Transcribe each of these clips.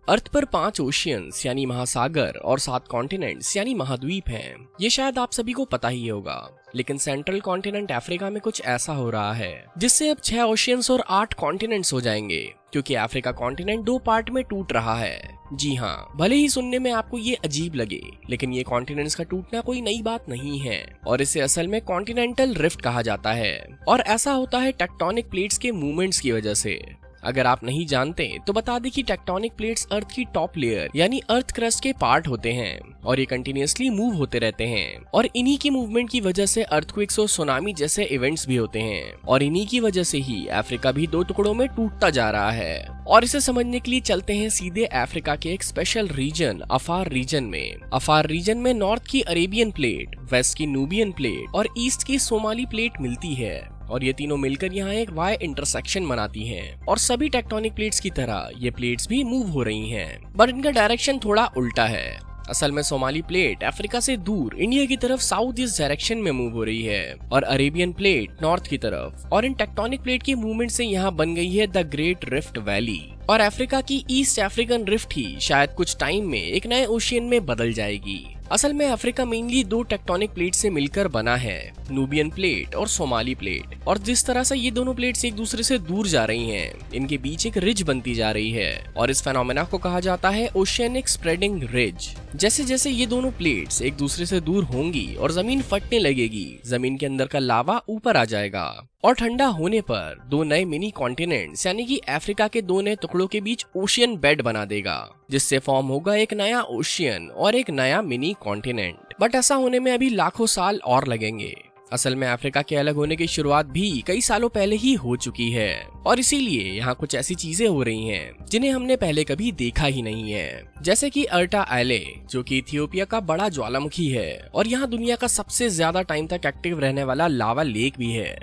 अर्थ पर 5 ओशियंस यानी महासागर और 7 कॉन्टिनेंट्स यानी महाद्वीप हैं। ये शायद आप सभी को पता ही होगा, लेकिन सेंट्रल कॉन्टिनेंट अफ्रीका में कुछ ऐसा हो रहा है जिससे अब 6 ओशियंस और 8 कॉन्टिनेंट्स हो जाएंगे, क्योंकि अफ्रीका कॉन्टिनेंट 2 पार्ट में टूट रहा है। जी हाँ, भले ही सुनने में आपको ये अजीब लगे, लेकिन ये कॉन्टिनेंट्स का टूटना कोई नई बात नहीं है और इसे असल में कॉन्टिनेंटल रिफ्ट कहा जाता है। और ऐसा होता है टेक्टोनिक प्लेट्स के मूवमेंट्स की वजह से। अगर आप नहीं जानते तो बता दें कि टेक्टोनिक प्लेट्स अर्थ की टॉप लेयर यानी अर्थ क्रस्ट के पार्ट होते हैं और ये कंटिन्यूअसली मूव होते रहते हैं और इन्हीं की मूवमेंट की वजह से अर्थक्वेक्स और सुनामी जैसे इवेंट्स भी होते हैं और इन्हीं की वजह से ही अफ्रीका भी 2 टुकड़ों में टूटता जा रहा है। और इसे समझने के लिए चलते हैं सीधे अफ्रीका के एक स्पेशल रीजन अफार रीजन में। अफार रीजन में नॉर्थ की अरेबियन प्लेट, वेस्ट की नूबियन प्लेट और ईस्ट की सोमाली प्लेट मिलती है और ये तीनों मिलकर यहाँ एक वाई इंटरसेक्शन बनाती हैं और सभी टेक्टोनिक प्लेट्स की तरह ये प्लेट्स भी मूव हो रही हैं, बट इनका डायरेक्शन थोड़ा उल्टा है। असल में सोमाली प्लेट अफ्रीका से दूर इंडिया की तरफ साउथ ईस्ट डायरेक्शन में मूव हो रही है और अरेबियन प्लेट नॉर्थ की तरफ। और इन टेक्टोनिक प्लेट की मूवमेंट से यहाँ बन गई है द ग्रेट रिफ्ट वैली और अफ्रीका की ईस्ट अफ्रीकन रिफ्ट ही शायद कुछ टाइम में एक नए ओशियन में बदल जाएगी। असल में अफ्रीका मेनली 2 टेक्टोनिक प्लेट से मिलकर बना है, नूबियन प्लेट और सोमाली प्लेट। और जिस तरह से ये दोनों प्लेट्स एक दूसरे से दूर जा रही हैं, इनके बीच एक रिज बनती जा रही है और इस फेनोमेना को कहा जाता है ओशियनिक स्प्रेडिंग रिज। जैसे जैसे ये दोनों प्लेट्स एक दूसरे से दूर होंगी और जमीन फटने लगेगी, जमीन के अंदर का लावा ऊपर आ जाएगा और ठंडा होने पर 2 नए मिनी कॉन्टिनेंट्स यानी कि अफ्रीका के 2 नए टुकड़ों के बीच ओशियन बेड बना देगा, जिससे फॉर्म होगा एक नया ओशियन और एक नया मिनी कॉन्टिनेंट। बट ऐसा होने में अभी लाखों साल और लगेंगे। असल में अफ्रीका के अलग होने की शुरुआत भी कई सालों पहले ही हो चुकी है और इसीलिए यहाँ कुछ ऐसी चीजें हो रही हैं जिन्हें हमने पहले कभी देखा ही नहीं है, जैसे कि अर्टा आइले जो कि इथियोपिया का बड़ा ज्वालामुखी है और यहाँ दुनिया का सबसे ज्यादा टाइम तक एक्टिव रहने वाला लावा लेक भी है,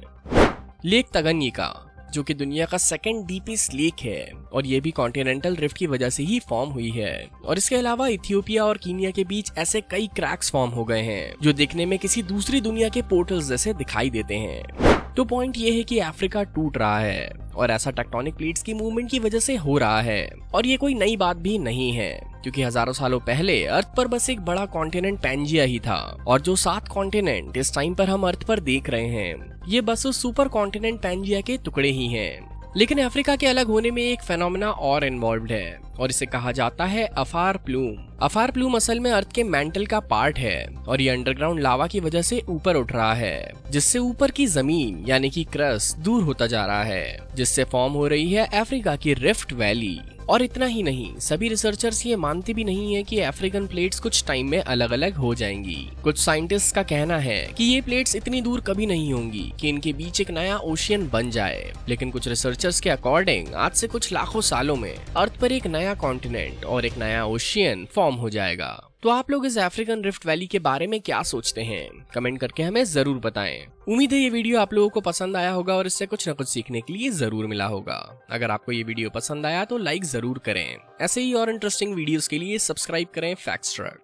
लेक तंगन्यिका, जो कि दुनिया का 2nd डीपेस्ट लेक है और ये भी कॉन्टिनेंटल रिफ्ट की वजह से ही फॉर्म हुई है। और इसके अलावा इथियोपिया और कीनिया के बीच ऐसे कई क्रैक्स फॉर्म हो गए हैं जो देखने में किसी दूसरी दुनिया के पोर्टल्स जैसे दिखाई देते हैं। तो पॉइंट ये है कि अफ्रीका टूट रहा है और ऐसा टेक्टोनिक प्लेट्स की मूवमेंट की वजह से हो रहा है और ये कोई नई बात भी नहीं है, क्योंकि हजारों सालों पहले अर्थ पर बस एक बड़ा कॉन्टिनेंट पैंजिया ही था और जो 7 कॉन्टिनेंट इस टाइम पर हम अर्थ पर देख रहे हैं, ये बस उस सुपर कॉन्टिनेंट पैंजिया के टुकड़े ही हैं। लेकिन अफ्रीका के अलग होने में एक फेनोमेना और इन्वॉल्व्ड है और इसे कहा जाता है अफार प्लूम। अफार प्लूम असल में अर्थ के मेंटल का पार्ट है और ये अंडरग्राउंड लावा की वजह से ऊपर उठ रहा है, जिससे ऊपर की जमीन यानी कि क्रस्ट दूर होता जा रहा है, जिससे फॉर्म हो रही है अफ्रीका की रिफ्ट वैली। और इतना ही नहीं, सभी रिसर्चर्स ये मानते भी नहीं है कि अफ्रीकन प्लेट्स कुछ टाइम में अलग अलग हो जाएंगी। कुछ साइंटिस्ट का कहना है कि ये प्लेट्स इतनी दूर कभी नहीं होंगी कि इनके बीच एक नया ओशियन बन जाए, लेकिन कुछ रिसर्चर्स के अकॉर्डिंग आज से कुछ लाखों सालों में अर्थ पर एक नया कॉन्टिनेंट और एक नया ओशियन फॉर्म हो जाएगा। तो आप लोग इस अफ्रीकन रिफ्ट वैली के बारे में क्या सोचते हैं? कमेंट करके हमें जरूर बताएं। उम्मीद है ये वीडियो आप लोगों को पसंद आया होगा और इससे कुछ न कुछ सीखने के लिए जरूर मिला होगा। अगर आपको ये वीडियो पसंद आया तो लाइक जरूर करें। ऐसे ही और इंटरेस्टिंग वीडियोस के लिए सब्सक्राइब करें फैक्ट्स ट्रक।